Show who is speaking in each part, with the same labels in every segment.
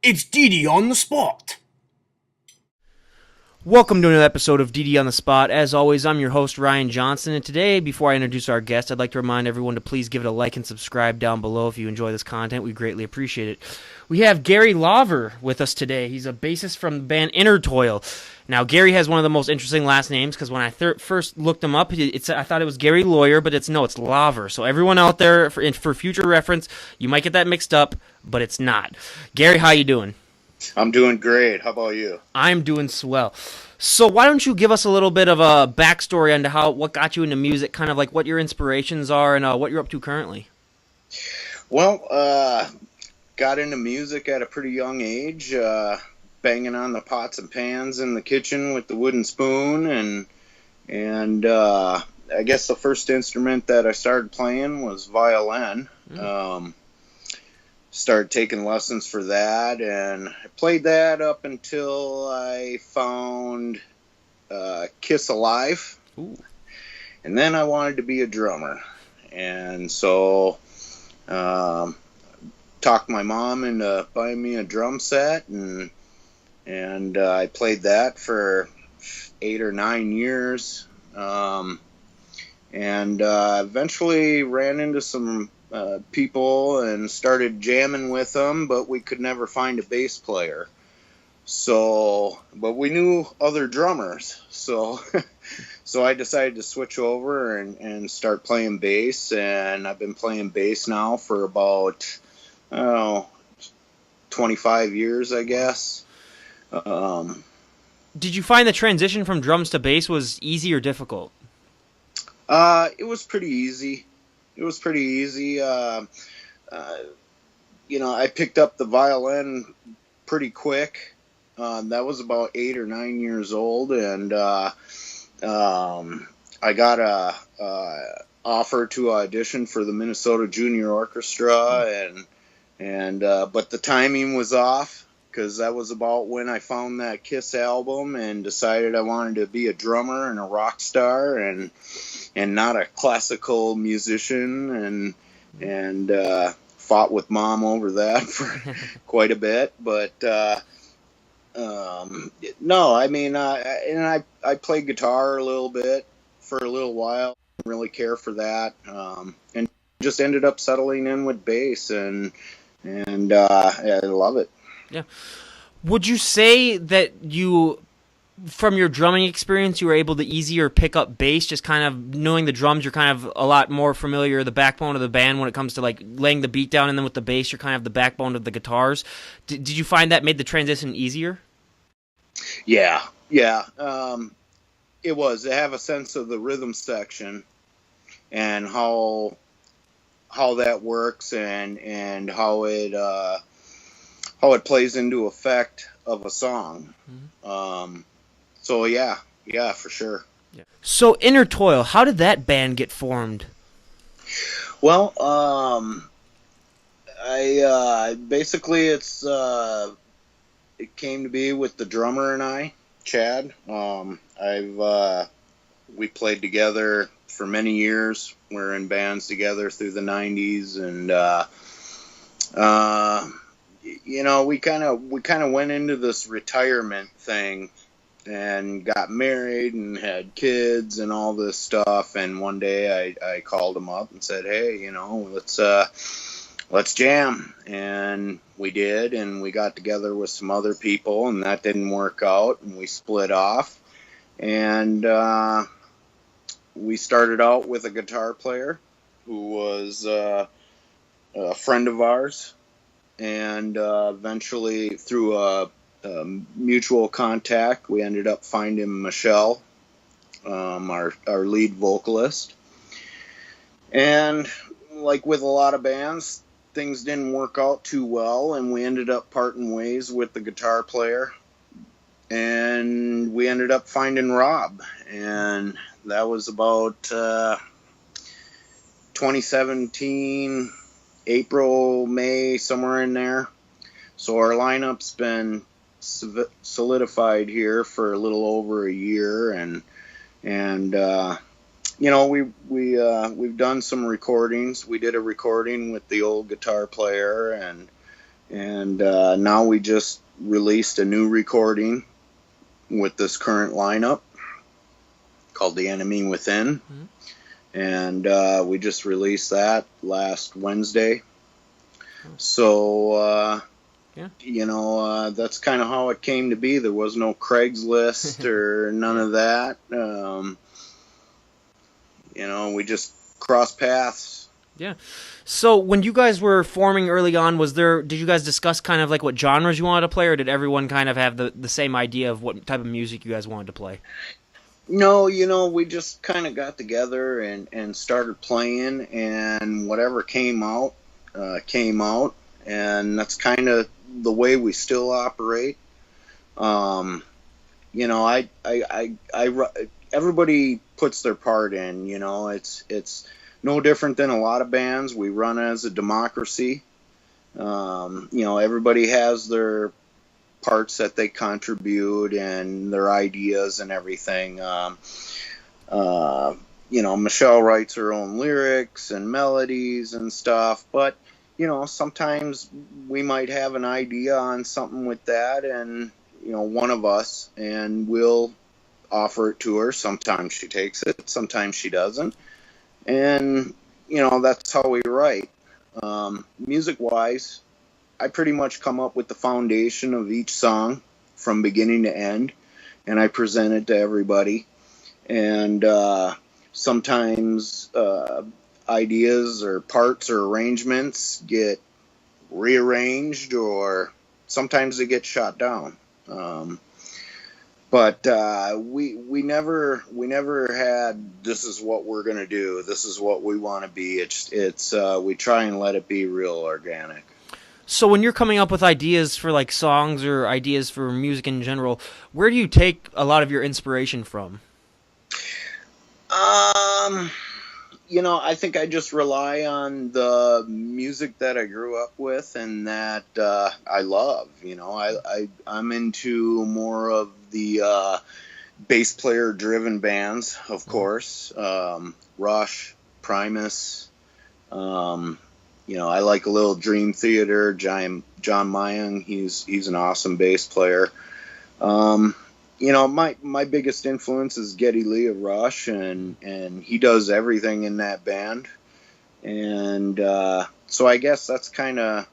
Speaker 1: It's Dee Dee on the spot.
Speaker 2: Welcome to another episode of DD on the Spot. As always, I'm your host, Ryan Johnson, and today, before I introduce our guest, I'd like to remind everyone to please give it a like and subscribe down below if you enjoy this content. We greatly appreciate it. We have Gary Lawver with us today. He's a bassist from the band Innertoil. Now, Gary has one of the most interesting last names because when I first looked him up, I thought it was Gary Lawyer, but it's Lawver. So everyone out there, for future reference, you might get that mixed up, but it's not. Gary, how you doing?
Speaker 3: I'm doing great. How about you?
Speaker 2: I'm doing swell. So why don't you give us a little bit of a backstory onto what got you into music, kind of like what your inspirations are and what you're up to currently?
Speaker 3: Well, got into music at a pretty young age, banging on the pots and pans in the kitchen with the wooden spoon, and I guess the first instrument that I started playing was violin. Started taking lessons for that, and I played that up until I found Kiss Alive.
Speaker 2: Ooh.
Speaker 3: And then I wanted to be a drummer. And so talked my mom into buying me a drum set, and I played that for 8 or 9 years. And eventually ran into some people and started jamming with them, but we could never find a bass player. But we knew other drummers, so I decided to switch over and start playing bass, and I've been playing bass now for about 25 years, I guess.
Speaker 2: Did you find the transition from drums to bass was easy or difficult?
Speaker 3: It was pretty easy. I picked up the violin pretty quick. That was about 8 or 9 years old, and I got a offer to audition for the Minnesota Junior Orchestra, but the timing was off because that was about when I found that Kiss album and decided I wanted to be a drummer and a rock star and not a classical musician, and fought with Mom over that for quite a bit. But no, I mean, I played guitar a little bit for a little while. Didn't really care for that, and just ended up settling in with bass, and I love it.
Speaker 2: Yeah. Would you say that from your drumming experience, you were able to easier pick up bass, just kind of knowing the drums, you're kind of a lot more familiar, the backbone of the band when it comes to like laying the beat down, and then with the bass, you're kind of the backbone of the guitars. Did you find that made the transition easier?
Speaker 3: Yeah. It was. I have a sense of the rhythm section and how that works and how it plays into effect of a song. Mm-hmm. So yeah, for sure.
Speaker 2: Yeah. So Innertoil, how did that band get formed?
Speaker 3: Well, I basically it came to be with the drummer and I, Chad. We played together for many years. We're in bands together through the 90s, and we kind of went into this retirement thing and got married and had kids and all this stuff. And one day I called him up and said, "Hey, let's jam." And we did, and we got together with some other people, and that didn't work out, and we split off. And we started out with a guitar player who was a friend of ours, and eventually through a mutual contact, we ended up finding Michelle, our lead vocalist. And like with a lot of bands, things didn't work out too well, and we ended up parting ways with the guitar player, and we ended up finding Rob, and that was about 2017, April, May, somewhere in there. So our lineup's been solidified here for a little over a year, and we've done some recordings. We did a recording with the old guitar player, And now we just released a new recording with this current lineup called The Enemy Within. Mm-hmm. And we just released that last Wednesday. So, that's kind of how it came to be. There was no Craigslist or none of that. We just crossed paths.
Speaker 2: Yeah. So when you guys were forming early on, did you guys discuss kind of like what genres you wanted to play, or did everyone kind of have the same idea of what type of music you guys wanted to play?
Speaker 3: No, we just kind of got together and started playing, and whatever came out, and that's kind of the way we still operate. Everybody puts their part in, it's no different than a lot of bands. We run as a democracy. Everybody has their parts that they contribute and their ideas and everything. Michelle writes her own lyrics and melodies and stuff, but sometimes we might have an idea on something with that, and one of us, and we'll offer it to her. Sometimes she takes it, sometimes she doesn't, and that's how we write. Music wise, I pretty much come up with the foundation of each song from beginning to end, and I present it to everybody. And sometimes ideas or parts or arrangements get rearranged, or sometimes they get shot down. But we never had, this is what we're gonna do, this is what we want to be. It's we try and let it be real organic.
Speaker 2: So when you're coming up with ideas for like songs or ideas for music in general, where do you take a lot of your inspiration from?
Speaker 3: I think I just rely on the music that I grew up with and that I love. I'm into more of the bass player driven bands, of course. Rush, Primus. I like a little Dream Theater. John Mayung, he's an awesome bass player. My biggest influence is Geddy Lee of Rush, and he does everything in that band. And so I guess that's kind of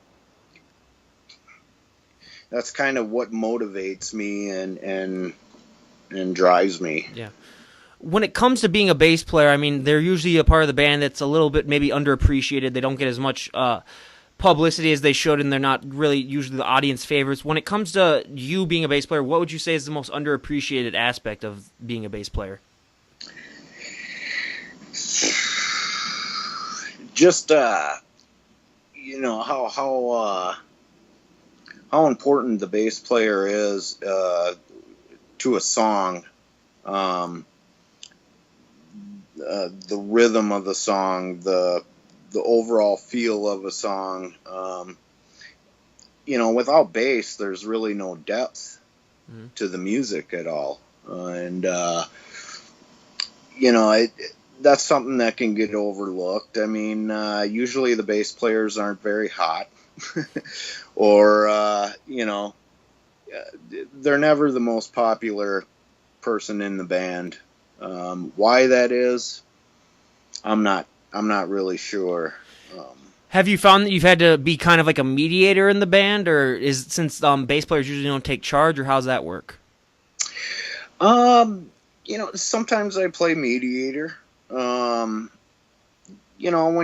Speaker 3: what motivates me and drives me.
Speaker 2: Yeah. When it comes to being a bass player, I mean, they're usually a part of the band that's a little bit maybe underappreciated. They don't get as much publicity as they should, and they're not really usually the audience favorites. When it comes to you being a bass player, what would you say is the most underappreciated aspect of being a bass player?
Speaker 3: Just how important the bass player is to a song. The rhythm of the song, the overall feel of a song. Without bass, there's really no depth to the music at all. That's something that can get overlooked. I mean, usually the bass players aren't very hot, or they're never the most popular person in the band. Why that is, I'm not really sure.
Speaker 2: Have you found that you've had to be kind of like a mediator in the band, or since bass players usually don't take charge, or how's that work?
Speaker 3: Sometimes I play mediator. When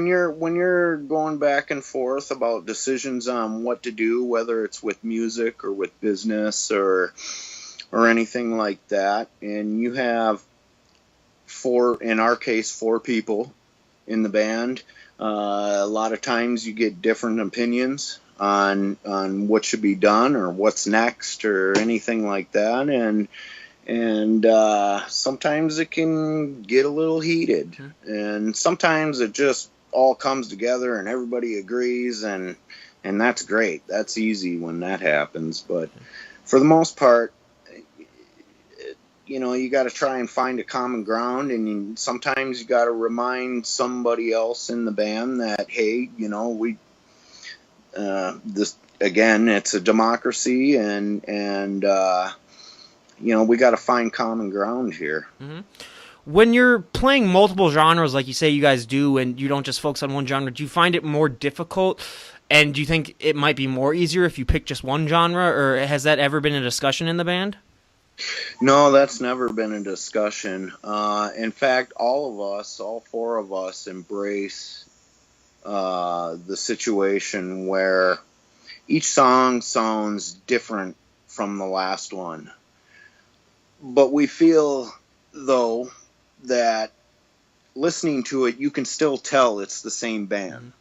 Speaker 3: you're going back and forth about decisions on what to do, whether it's with music or with business or anything like that, and you have in our case, four people in the band. A lot of times you get different opinions on what should be done or what's next or anything like that, and sometimes it can get a little heated, and sometimes it just all comes together and everybody agrees, and that's great. That's easy when that happens, but for the most part, you got to try and find a common ground, and sometimes you got to remind somebody else in the band that, hey, again, it's a democracy, and we got to find common ground here.
Speaker 2: Mm-hmm. When you're playing multiple genres, like you say you guys do, and you don't just focus on one genre, do you find it more difficult? And do you think it might be more easier if you pick just one genre, or has that ever been a discussion in the band?
Speaker 3: No, that's never been a discussion. In fact, all 4 of us embrace the situation where each song sounds different from the last one. But we feel, though, that listening to it, you can still tell it's the same band.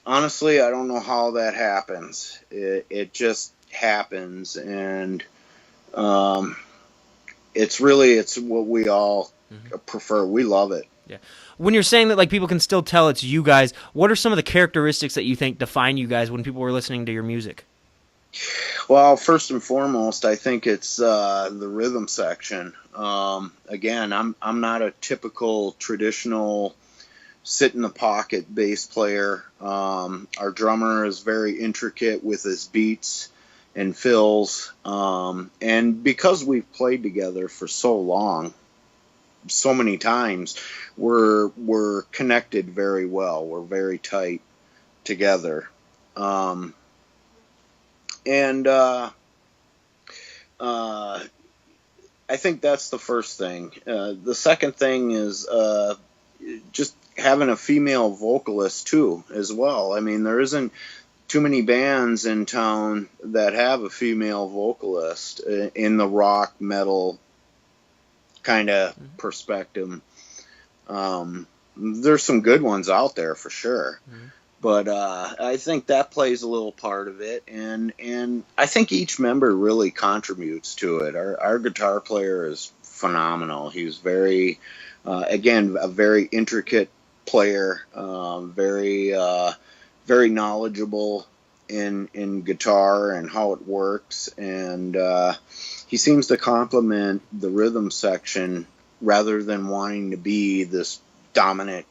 Speaker 3: Honestly, I don't know how that happens. It just happens, and it's what we all prefer. We love it.
Speaker 2: Yeah. When you're saying that, like, people can still tell it's you guys, what are some of the characteristics that you think define you guys when people are listening to your music?
Speaker 3: Well, first and foremost, I think it's the rhythm section. Again, I'm not a typical traditional sit in the pocket bass player. Our drummer is very intricate with his beats and fills. And because we've played together for so long, so many times, we're connected very well. We're very tight together. I think that's the first thing. The second thing is just having a female vocalist too, as well. I mean, there isn't too many bands in town that have a female vocalist in the rock metal kind of perspective. There's some good ones out there for sure. But I think that plays a little part of it, and I think each member really contributes to it. Our guitar player is phenomenal. He's very, again, a very intricate player, very knowledgeable in guitar and how it works, and he seems to complement the rhythm section rather than wanting to be this dominant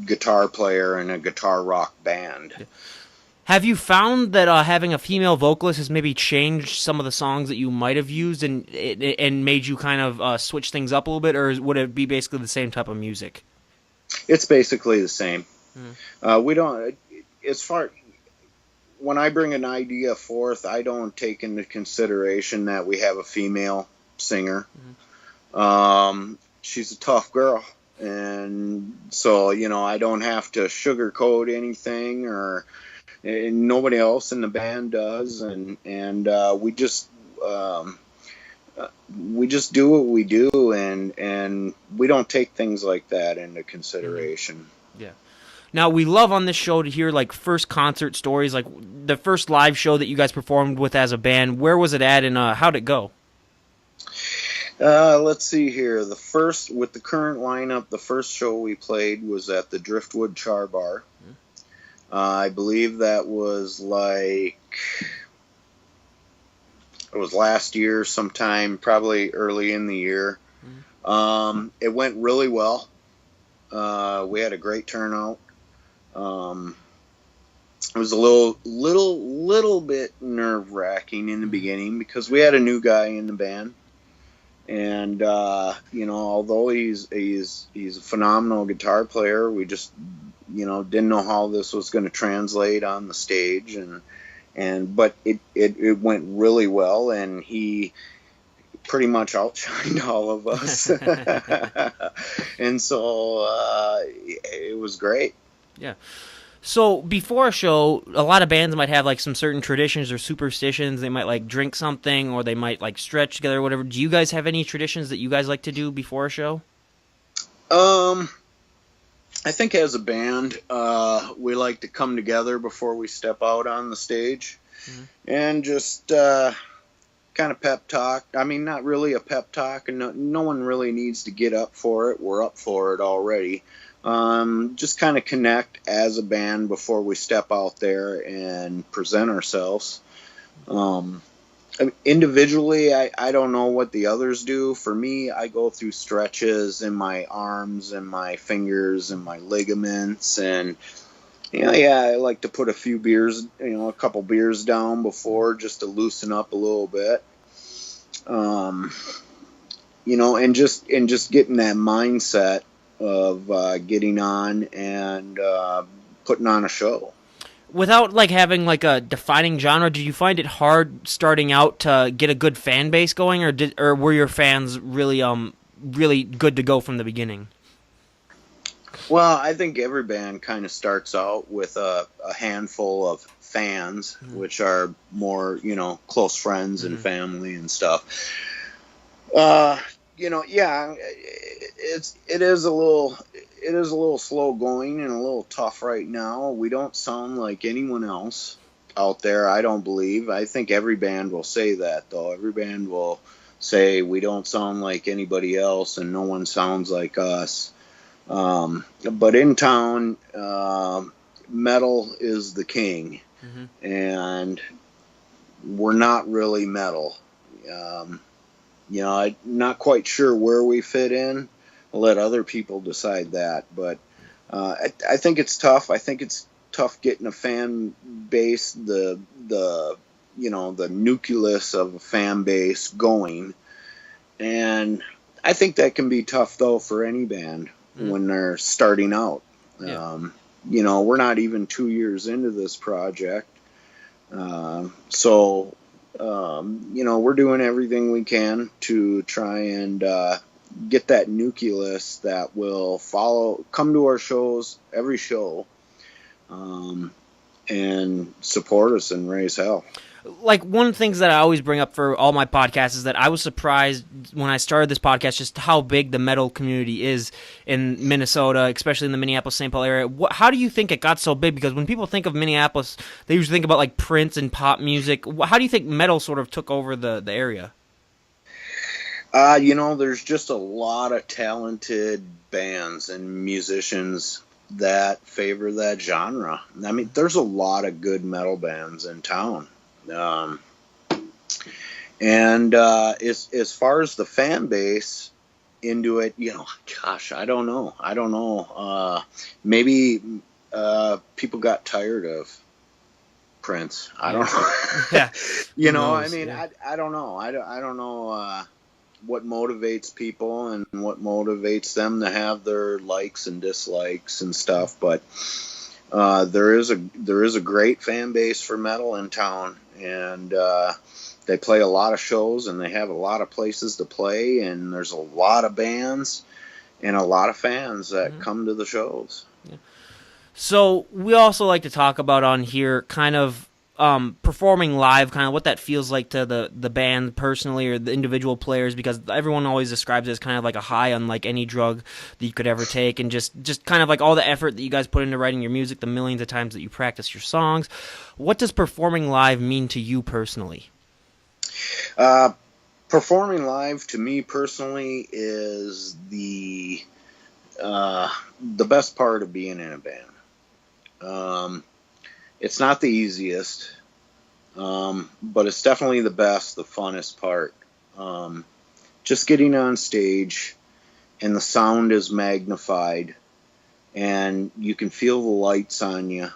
Speaker 3: guitar player in a guitar rock band.
Speaker 2: Have you found that having a female vocalist has maybe changed some of the songs that you might have used and made you kind of switch things up a little bit, or would it be basically the same type of music?
Speaker 3: It's basically the same. We don't, as far, when I bring an idea forth, I don't take into consideration that we have a female singer. She's a tough girl. And so, I don't have to sugarcoat anything, or nobody else in the band does. And we just do what we do, and we don't take things like that into consideration.
Speaker 2: Yeah. Now, we love on this show to hear, like, first concert stories, like the first live show that you guys performed with as a band. Where was it at, and how'd it go?
Speaker 3: Let's see here. With the current lineup, the first show we played was at the Driftwood Char Bar. I believe that was it was last year sometime, probably early in the year. It went really well. We had a great turnout. It was a little bit nerve-wracking in the beginning because we had a new guy in the band. And although he's a phenomenal guitar player, we just didn't know how this was going to translate on the stage, but it went really well, and he pretty much outshined all of us, and so it was great.
Speaker 2: Yeah. So before a show, a lot of bands might have like some certain traditions or superstitions. They might like drink something, or they might like stretch together or whatever. Do you guys have any traditions that you guys like to do before a show?
Speaker 3: I think as a band, we like to come together before we step out on the stage and just kind of pep talk. I mean, not really a pep talk, and no one really needs to get up for it. We're up for it already. Just kind of connect as a band before we step out there and present ourselves. Individually, I don't know what the others do. For me, I go through stretches in my arms and my fingers and my ligaments, and Yeah, I like to put a few beers, a couple beers down before just to loosen up a little bit. Um, and just getting that mindset of getting on and putting on a show.
Speaker 2: Without like having like a defining genre, did you find it hard starting out to get a good fan base going, or were your fans really good to go from the beginning?
Speaker 3: Well, I think every band kind of starts out with a handful of fans, which are more, close friends and family and stuff. Yeah, it is a little slow going and a little tough right now. We don't sound like anyone else out there, I don't believe. I think every band will say that, though. Every band will say we don't sound like anybody else and no one sounds like us. But in town, metal is the king, and we're not really metal. I'm not quite sure where we fit in. I'll let other people decide that. But I think it's tough. I think it's tough getting a fan base, the nucleus of a fan base going. And I think that can be tough, though, for any band when they're starting out.
Speaker 2: Yeah.
Speaker 3: We're not even 2 years into this project. So we're doing everything we can to try and get that nucleus that will come to our shows, every show, and support us and raise hell.
Speaker 2: Like, one of the things that I always bring up for all my podcasts is that I was surprised when I started this podcast just how big the metal community is in Minnesota, especially in the Minneapolis-St. Paul area. How do you think it got so big? Because when people think of Minneapolis, they usually think about like Prince and pop music. How do you think metal sort of took over the area?
Speaker 3: There's just a lot of talented bands and musicians that favor that genre. I mean, there's a lot of good metal bands in town. And as far as the fan base into it, gosh, I don't know. Maybe people got tired of Prince. I don't know.
Speaker 2: Yeah.
Speaker 3: I mean, yeah. I don't know. I don't know what motivates people and what motivates them to have their likes and dislikes and stuff. But there is a great fan base for metal in town, and they play a lot of shows and they have a lot of places to play, and there's a lot of bands and a lot of fans that come to the shows.
Speaker 2: Yeah. So we also like to talk about on here kind of performing live, kind of what that feels like to the band personally or the individual players, because everyone always describes it as kind of like a high unlike any drug that you could ever take, and just kind of like all the effort that you guys put into writing your music, the millions of times that you practice your songs. What does performing live mean to you personally?
Speaker 3: Performing live to me personally is the best part of being in a band. It's not the easiest, but it's definitely the best, the funnest part. Just getting on stage and the sound is magnified and you can feel the lights on you.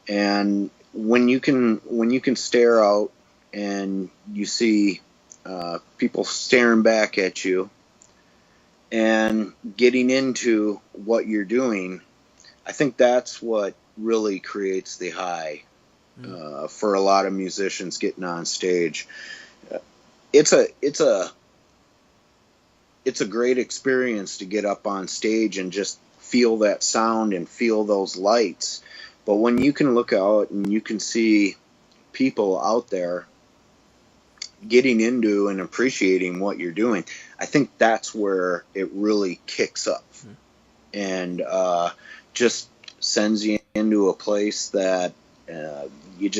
Speaker 3: And when you can stare out and you see people staring back at you and getting into what you're doing, I think that's what really creates the high for a lot of musicians getting on stage. It's a great experience to get up on stage and just feel that sound and feel those lights. But when you can look out and you can see people out there getting into and appreciating what you're doing, I think that's where it really kicks up and just sends you into a place that you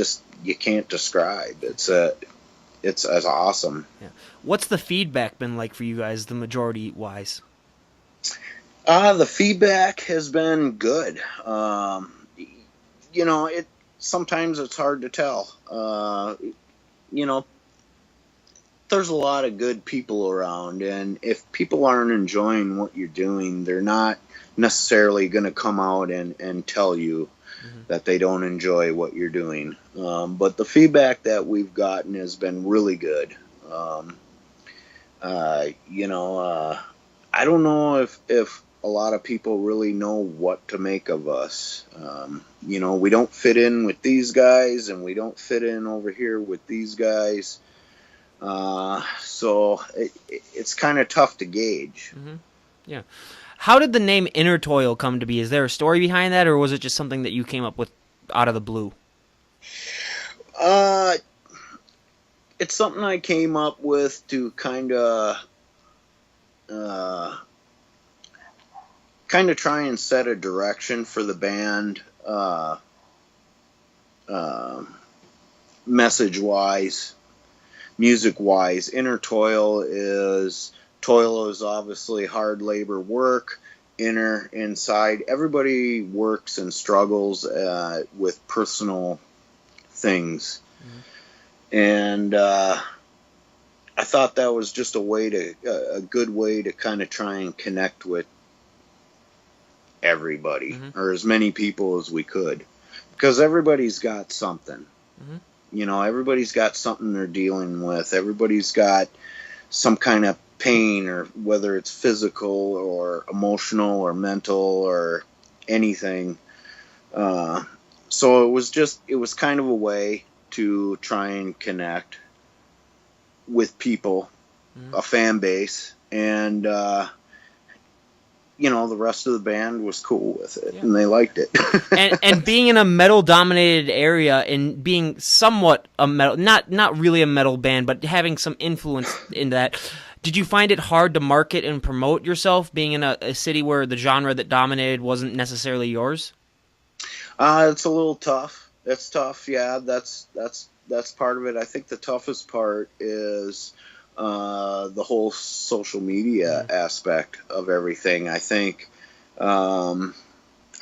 Speaker 3: can't describe. It's awesome.
Speaker 2: Yeah. What's the feedback been like for you guys, the majority wise?
Speaker 3: The feedback has been good. Sometimes it's hard to tell. There's a lot of good people around, and if people aren't enjoying what you're doing, they're not necessarily going to come out and tell you that they don't enjoy what you're doing. But the feedback that we've gotten has been really good. I don't know if a lot of people really know what to make of us. We don't fit in with these guys, and we don't fit in over here with these guys. So it's kind of tough to gauge.
Speaker 2: Yeah. How did the name Innertoil come to be? Is there a story behind that, or was it just something that you came up with out of the blue?
Speaker 3: It's something I came up with to kind of try and set a direction for the band, message-wise, music-wise. Toil is obviously hard labor work. Inside, everybody works and struggles with personal things. And I thought that was just a good way to kind of try and connect with everybody, or as many people as we could, because everybody's got something. Everybody's got something they're dealing with. Everybody's got some kind of pain, or whether it's physical or emotional or mental or anything. So it was kind of a way to try and connect with people, a fan base, and the rest of the band was cool with it, and they liked it.
Speaker 2: and being in a metal-dominated area and being somewhat a metal, not really a metal band, but having some influence in that, did you find it hard to market and promote yourself, being in a city where the genre that dominated wasn't necessarily yours?
Speaker 3: It's a little tough. It's tough, yeah. That's part of it. I think the toughest part is the whole social media aspect of everything. I think, and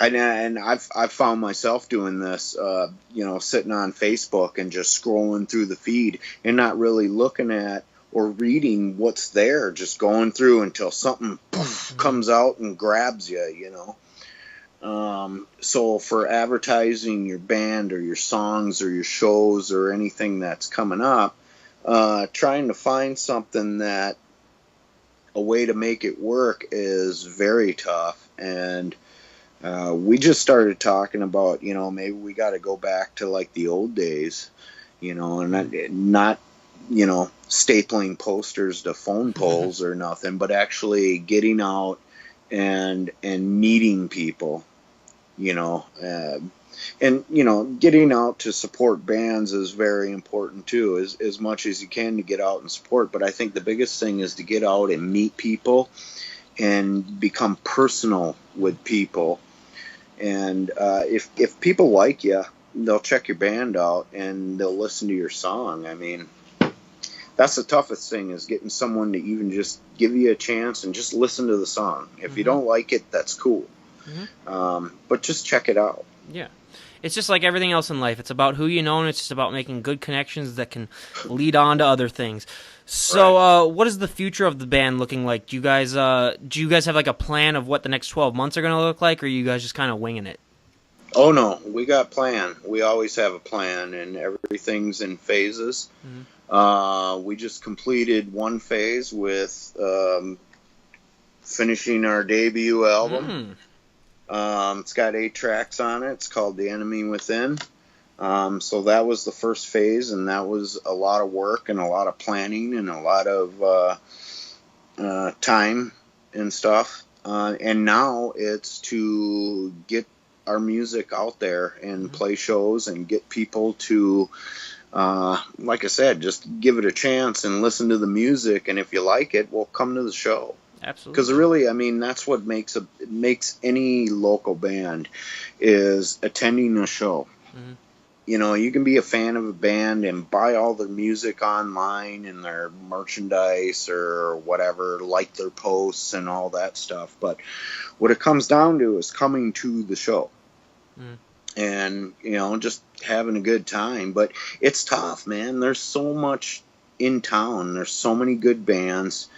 Speaker 3: I've found myself doing this, sitting on Facebook and just scrolling through the feed and not really looking at or reading what's there, just going through until something comes out and grabs you, So for advertising your band or your songs or your shows or anything that's coming up, trying to find something a way to make it work is very tough. And we just started talking about, maybe we got to go back to like the old days, and not stapling posters to phone poles or nothing, but actually getting out and meeting people, and getting out to support bands is very important too, as much as you can to get out and support. But I think the biggest thing is to get out and meet people and become personal with people. And if people like you, they'll check your band out and they'll listen to your song. I mean, that's the toughest thing, is getting someone to even just give you a chance and just listen to the song. If you don't like it, that's cool. But just check it out.
Speaker 2: Yeah. It's just like everything else in life. It's about who you know, and it's just about making good connections that can lead on to other things. So, what is the future of the band looking like? Do you guys have like a plan of what the next 12 months are going to look like, or are you guys just kind of winging it?
Speaker 3: Oh no, we got a plan. We always have a plan, and everything's in phases. We just completed one phase with finishing our debut album. It's got 8 tracks on it. It's called The Enemy Within. So that was the first phase, and that was a lot of work and a lot of planning and a lot of time and stuff. And now it's to get our music out there and play shows and get people to, like I said, just give it a chance and listen to the music. And if you like it, well, come to the show.
Speaker 2: Absolutely.
Speaker 3: Because really, I mean, that's what makes any local band, is attending a show. You can be a fan of a band and buy all their music online and their merchandise or whatever, like their posts and all that stuff. But what it comes down to is coming to the show and, just having a good time. But it's tough, man. There's so much in town. There's so many good bands.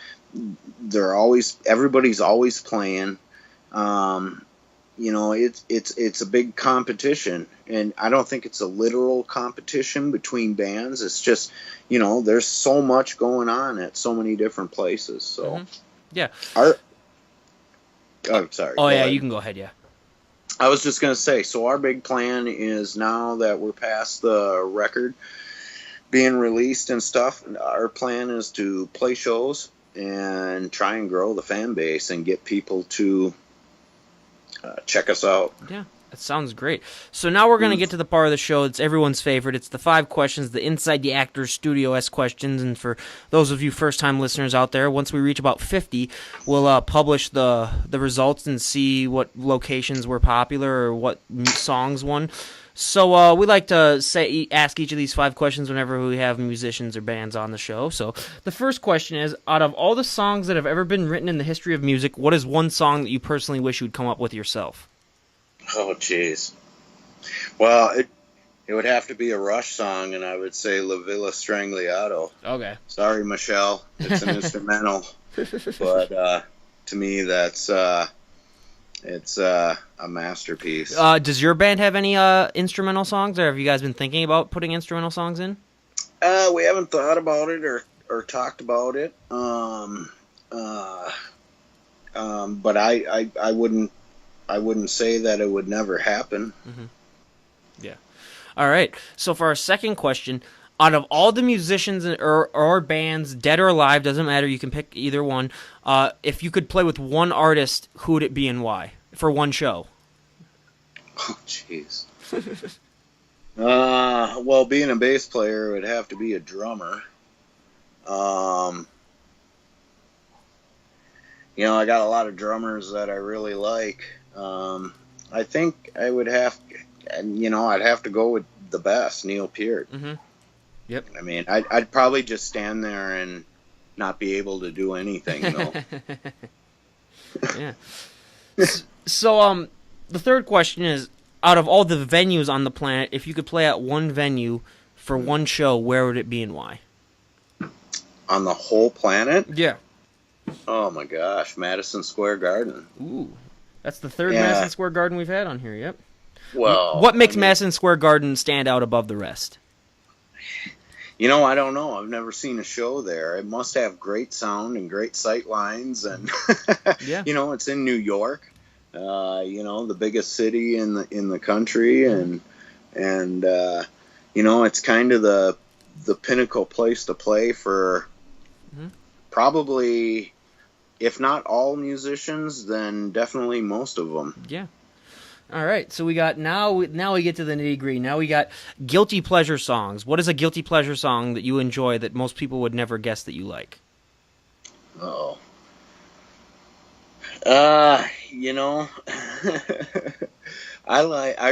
Speaker 3: Everybody's always playing. it's a big competition, and I don't think it's a literal competition between bands. It's just, there's so much going on at so many different places. So,
Speaker 2: yeah.
Speaker 3: Sorry.
Speaker 2: Oh,
Speaker 3: go
Speaker 2: yeah,
Speaker 3: ahead.
Speaker 2: you can go ahead, yeah.
Speaker 3: I was just going to say, so our big plan is, now that we're past the record being released and stuff, our plan is to play shows and try and grow the fan base and get people to check us out.
Speaker 2: Yeah, that sounds great. So now we're going to get to the part of the show that's everyone's favorite. It's the 5 questions, the Inside the Actors Studio-esque questions. And for those of you first-time listeners out there, once we reach about 50, we'll publish the results and see what locations were popular or what songs won. So we like to ask each of these 5 questions whenever we have musicians or bands on the show. So the first question is, out of all the songs that have ever been written in the history of music, what is one song that you personally wish you'd come up with yourself?
Speaker 3: Oh, jeez. Well, it would have to be a Rush song, and I would say La Villa Strangliato.
Speaker 2: Okay.
Speaker 3: Sorry, Michelle. It's an instrumental. But to me, that's it's a masterpiece.
Speaker 2: Does your band have any instrumental songs, or have you guys been thinking about putting instrumental songs in?
Speaker 3: We haven't thought about it or talked about it. But I wouldn't say that it would never happen.
Speaker 2: Mm-hmm. Yeah. All right. So for our second question, out of all the musicians or bands, dead or alive, doesn't matter, you can pick either one, if you could play with one artist, who would it be and why? For one show.
Speaker 3: Oh, jeez. Well, being a bass player, it would have to be a drummer. I got a lot of drummers that I really like. I think I would have, I'd have to go with the best, Neil Peart.
Speaker 2: Mm-hmm. Yep.
Speaker 3: I mean, I'd probably just stand there and not be able to do anything,
Speaker 2: Yeah. So, the third question is, out of all the venues on the planet, if you could play at one venue for one show, where would it be and why?
Speaker 3: On the whole planet?
Speaker 2: Yeah.
Speaker 3: Oh my gosh, Madison Square Garden.
Speaker 2: Ooh. That's the third Madison Square Garden we've had on here, yep.
Speaker 3: Well,
Speaker 2: what makes Madison Square Garden stand out above the rest?
Speaker 3: I don't know. I've never seen a show there. It must have great sound and great sight lines, and
Speaker 2: yeah.
Speaker 3: It's in New York, the biggest city in the country, and it's kind of the pinnacle place to play for probably, if not all musicians, then definitely most of them.
Speaker 2: Yeah. All right, so we got now we get to the nitty-gritty. Now we got guilty pleasure songs. What is a guilty pleasure song that you enjoy that most people would never guess that you like?
Speaker 3: Oh. I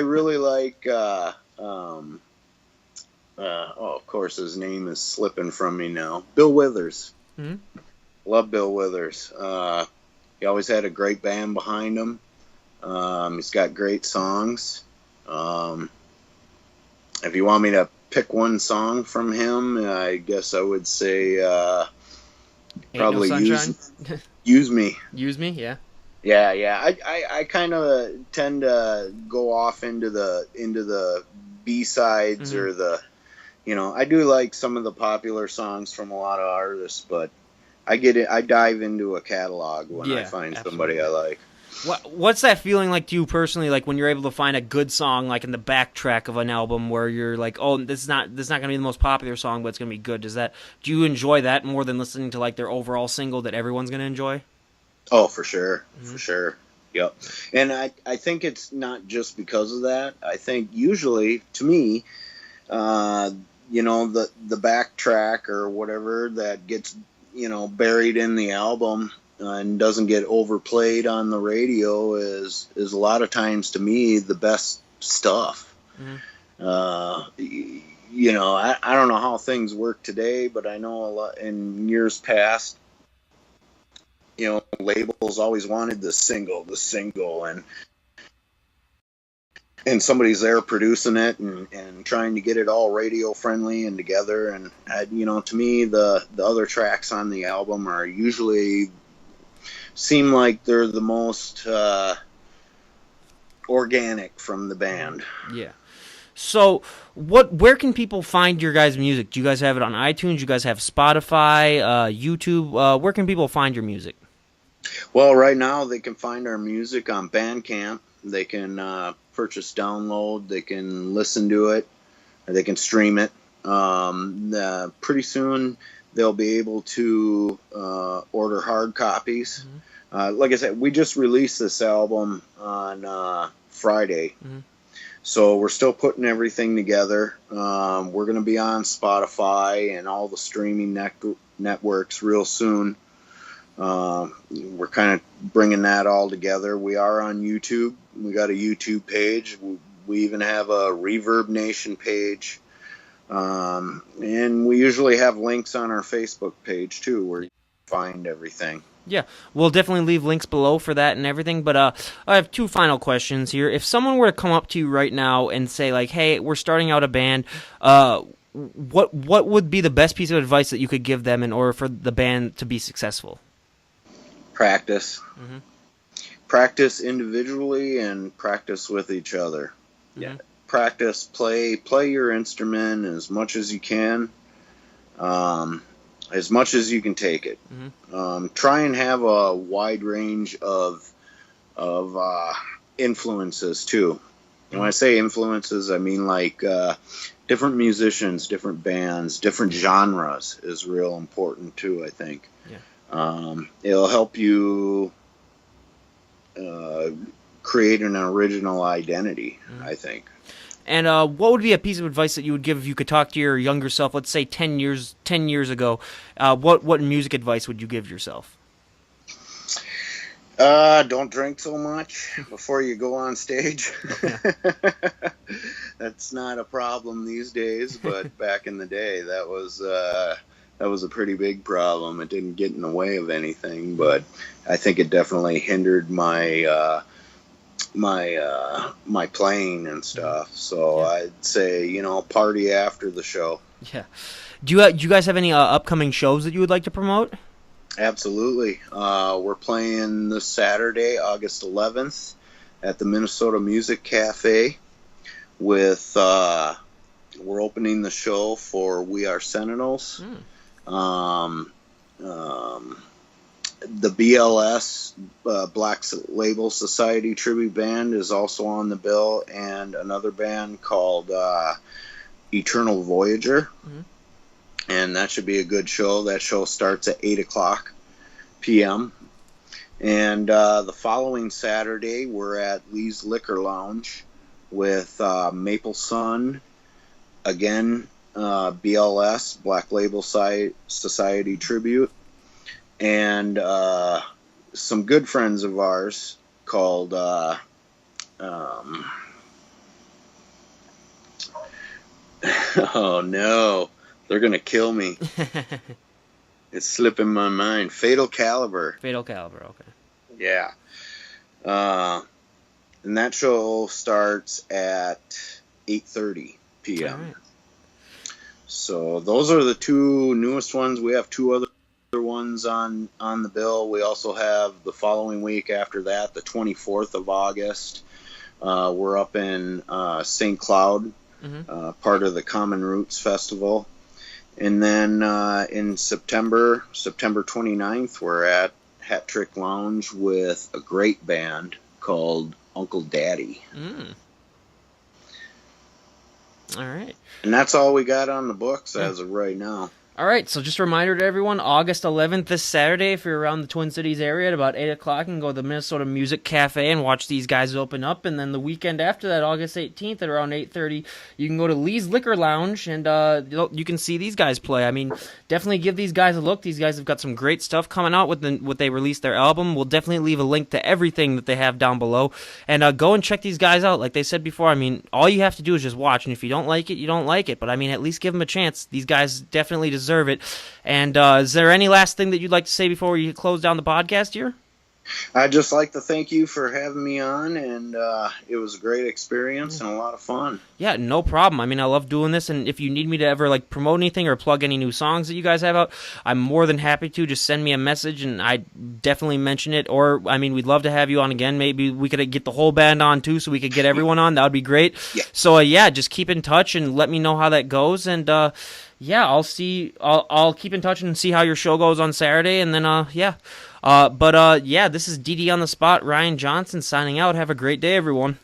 Speaker 3: really like of course his name is slipping from me now. Bill Withers.
Speaker 2: Mm-hmm.
Speaker 3: Love Bill Withers. He always had a great band behind him. He's got great songs. If you want me to pick one song from him, I guess I would say probably Use Me.
Speaker 2: Use Me, yeah.
Speaker 3: Yeah. I kind of tend to go off into the B-sides or the, I do like some of the popular songs from a lot of artists, but I dive into a catalog when I find somebody I like.
Speaker 2: What's that feeling like to you personally, like when you're able to find a good song like in the backtrack of an album where you're like, oh, this is not going to be the most popular song, but it's going to be good. Do you enjoy that more than listening to like their overall single that everyone's going to enjoy?
Speaker 3: Oh, for sure. Mm-hmm. For sure. Yep. And I think it's not just because of that. I think usually, to me, the backtrack or whatever that gets, buried in the album and doesn't get overplayed on the radio is a lot of times, to me, the best stuff. Mm-hmm. I don't know how things work today, but I know a lot in years past, labels always wanted the single, and somebody's there producing it and trying to get it all radio friendly and together. And, to me, the other tracks on the album are usually seem like they're the most organic from the band.
Speaker 2: Yeah. So, where can people find your guys' music? Do you guys have it on iTunes? Do you guys have Spotify, YouTube? Where can people find your music?
Speaker 3: Well, right now they can find our music on Bandcamp. They can purchase, download, they can listen to it, or they can stream it. Pretty soon they'll be able to order hard copies. Like I said, we just released this album on Friday. So we're still putting everything together. We're going to be on Spotify and all the streaming networks real soon. We're kind of bringing that all together. We are on YouTube. We got a YouTube page. We even have a Reverb Nation page. And we usually have links on our Facebook page too, where you can find everything.
Speaker 2: Yeah, we'll definitely leave links below for that and everything, but I have two final questions here. If someone were to come up to you right now and say, like, hey, we're starting out a band, what would be the best piece of advice that you could give them in order for the band to be successful?
Speaker 3: Practice. Practice individually and practice with each other. Yeah. Practice, play your instrument as much as you can. As much as you can take it. Try and have a wide range of influences too. And when I say influences, I mean like different musicians, different bands, different genres is real important too, I think. It'll help you create an original identity, I think.
Speaker 2: And what would be a piece of advice that you would give if you could talk to your younger self, let's say 10 years ago? What music advice would you give yourself?
Speaker 3: Don't drink so much before you go on stage. That's not a problem these days, but back in the day, that was a pretty big problem. It didn't get in the way of anything, but I think it definitely hindered my my playing and stuff. So I'd say, party after the show.
Speaker 2: Yeah. Do you guys have any upcoming shows that you would like to promote?
Speaker 3: Absolutely. We're playing this Saturday, August 11th, at the Minnesota Music Cafe. With we're opening the show for We Are Sentinels. The BLS, Black Label Society Tribute Band, is also on the bill, and another band called Eternal Voyager. And that should be a good show. That show starts at 8 o'clock p.m. And the following Saturday, we're at Lee's Liquor Lounge with Maple Sun, again, BLS, Black Label Society Tribute, and some good friends of ours called oh no, they're gonna kill me. It's slipping my mind. Fatal Caliber.
Speaker 2: Okay.
Speaker 3: Yeah. And that show starts at 8:30 p.m.
Speaker 2: All right.
Speaker 3: So those are the two newest ones. We have two other ones on the bill. We also have the following week after that, the 24th of August. We're up in St. Cloud, part of the Common Roots Festival. And then in September 29th, we're at Hat Trick Lounge with a great band called Uncle Daddy.
Speaker 2: All right.
Speaker 3: And that's all we got on the books as of right now.
Speaker 2: All right, so just a reminder to everyone, August 11th, this Saturday, if you're around the Twin Cities area at about 8 o'clock, you can go to the Minnesota Music Cafe and watch these guys open up. And then the weekend after that, August 18th at around 8:30, you can go to Lee's Liquor Lounge and you can see these guys play. I mean, definitely give these guys a look. These guys have got some great stuff coming out with what they released their album. We'll definitely leave a link to everything that they have down below. And go and check these guys out. Like they said before, I mean, all you have to do is just watch. And if you don't like it, you don't like it. But I mean, at least give them a chance. These guys definitely deserve it. And is there any last thing that you'd like to say before we close down the podcast here?
Speaker 3: I'd just like to thank you for having me on, and it was a great experience and a lot of fun.
Speaker 2: Yeah, no problem. I mean, I love doing this, and if you need me to ever like promote anything or plug any new songs that you guys have out, I'm more than happy to. Just send me a message, and I definitely mention it. Or, I mean, we'd love to have you on again. Maybe we could get the whole band on too, so we could get everyone on. That would be great.
Speaker 3: Yeah.
Speaker 2: So, yeah, just keep in touch and let me know how that goes, and yeah, I'll keep in touch and see how your show goes on Saturday, and then yeah. Yeah, this is DD on the Spot. Ryan Johnson signing out. Have a great day, everyone.